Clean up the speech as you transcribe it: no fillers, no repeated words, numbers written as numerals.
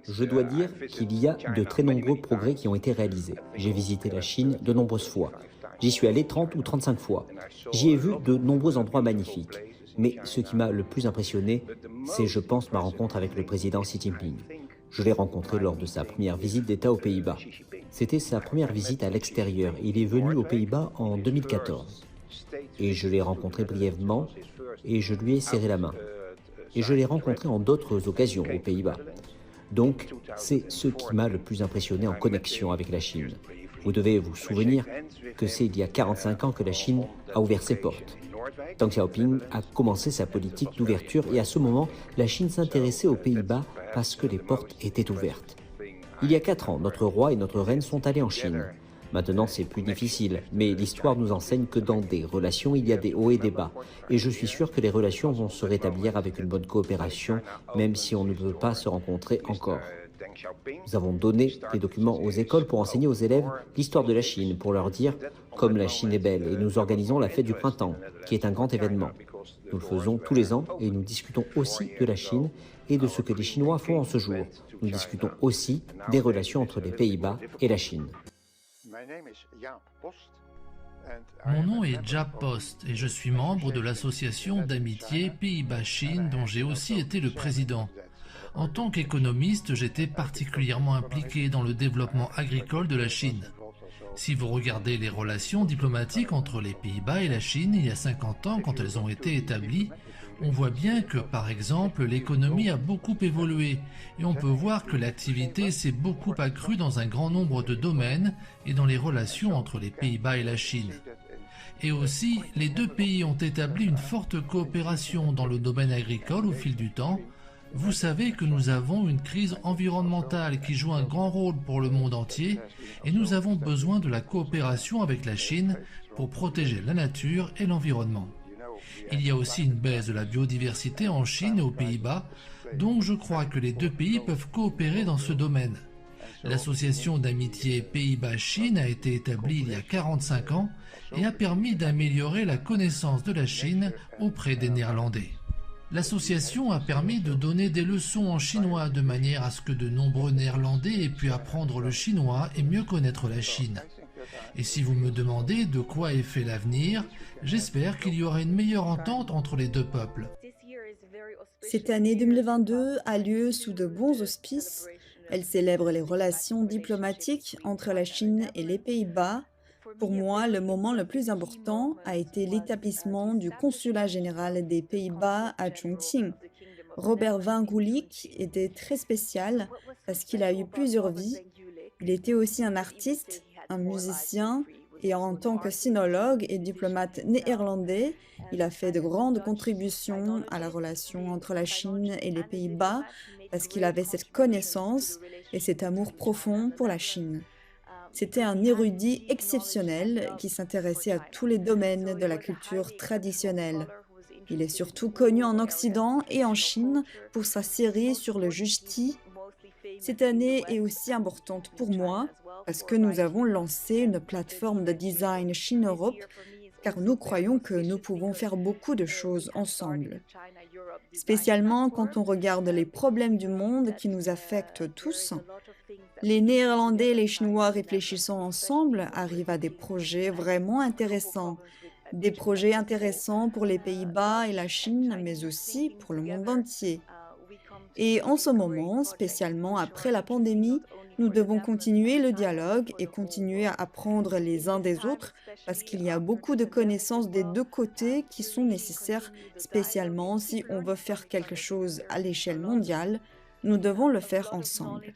Je dois dire qu'il y a de très nombreux progrès qui ont été réalisés. J'ai visité la Chine de nombreuses fois. J'y suis allé 30 ou 35 fois. J'y ai vu de nombreux endroits magnifiques. Mais ce qui m'a le plus impressionné, c'est, je pense, ma rencontre avec le président Xi Jinping. Je l'ai rencontré lors de sa première visite d'État aux Pays-Bas. C'était sa première visite à l'extérieur. Il est venu aux Pays-Bas en 2014. Et je l'ai rencontré brièvement et je lui ai serré la main. Et je l'ai rencontré en d'autres occasions aux Pays-Bas. Donc, c'est ce qui m'a le plus impressionné en connexion avec la Chine. Vous devez vous souvenir que c'est il y a 45 ans que la Chine a ouvert ses portes. Deng Xiaoping a commencé sa politique d'ouverture et à ce moment, la Chine s'intéressait aux Pays-Bas parce que les portes étaient ouvertes. Il y a 4 ans, notre roi et notre reine sont allés en Chine. Maintenant, c'est plus difficile, mais l'histoire nous enseigne que dans des relations, il y a des hauts et des bas. Et je suis sûr que les relations vont se rétablir avec une bonne coopération, même si on ne peut pas se rencontrer encore. Nous avons donné des documents aux écoles pour enseigner aux élèves l'histoire de la Chine, pour leur dire « comme la Chine est belle » et nous organisons la fête du printemps, qui est un grand événement. Nous le faisons tous les ans et nous discutons aussi de la Chine et de ce que les Chinois font en ce jour. Nous discutons aussi des relations entre les Pays-Bas et la Chine. Mon nom est Jaap Post et je suis membre de l'association d'amitié Pays-Bas-Chine dont j'ai aussi été le président. En tant qu'économiste, j'étais particulièrement impliqué dans le développement agricole de la Chine. Si vous regardez les relations diplomatiques entre les Pays-Bas et la Chine il y a 50 ans quand elles ont été établies, on voit bien que, par exemple, l'économie a beaucoup évolué et on peut voir que l'activité s'est beaucoup accrue dans un grand nombre de domaines et dans les relations entre les Pays-Bas et la Chine. Et aussi, les deux pays ont établi une forte coopération dans le domaine agricole au fil du temps. Vous savez que nous avons une crise environnementale qui joue un grand rôle pour le monde entier et nous avons besoin de la coopération avec la Chine pour protéger la nature et l'environnement. Il y a aussi une baisse de la biodiversité en Chine et aux Pays-Bas, donc je crois que les deux pays peuvent coopérer dans ce domaine. L'association d'amitié Pays-Bas-Chine a été établie il y a 45 ans et a permis d'améliorer la connaissance de la Chine auprès des Néerlandais. L'association a permis de donner des leçons en chinois de manière à ce que de nombreux Néerlandais aient pu apprendre le chinois et mieux connaître la Chine. Et si vous me demandez de quoi est fait l'avenir, j'espère qu'il y aura une meilleure entente entre les deux peuples. Cette année 2022 a lieu sous de bons auspices. Elle célèbre les relations diplomatiques entre la Chine et les Pays-Bas. Pour moi, le moment le plus important a été l'établissement du consulat général des Pays-Bas à Chongqing. Robert Van Gulik était très spécial parce qu'il a eu plusieurs vies. Il était aussi un artiste, un musicien et en tant que sinologue et diplomate néerlandais, il a fait de grandes contributions à la relation entre la Chine et les Pays-Bas parce qu'il avait cette connaissance et cet amour profond pour la Chine. C'était un érudit exceptionnel qui s'intéressait à tous les domaines de la culture traditionnelle. Il est surtout connu en Occident et en Chine pour sa série sur le Juchti. Cette année est aussi importante pour moi parce que nous avons lancé une plateforme de design Chine-Europe car nous croyons que nous pouvons faire beaucoup de choses ensemble. Spécialement quand on regarde les problèmes du monde qui nous affectent tous. Les Néerlandais et les Chinois réfléchissant ensemble arrivent à des projets vraiment intéressants. Des projets intéressants pour les Pays-Bas et la Chine, mais aussi pour le monde entier. Et en ce moment, spécialement après la pandémie, nous devons continuer le dialogue et continuer à apprendre les uns des autres parce qu'il y a beaucoup de connaissances des deux côtés qui sont nécessaires, spécialement si on veut faire quelque chose à l'échelle mondiale. Nous devons le faire ensemble.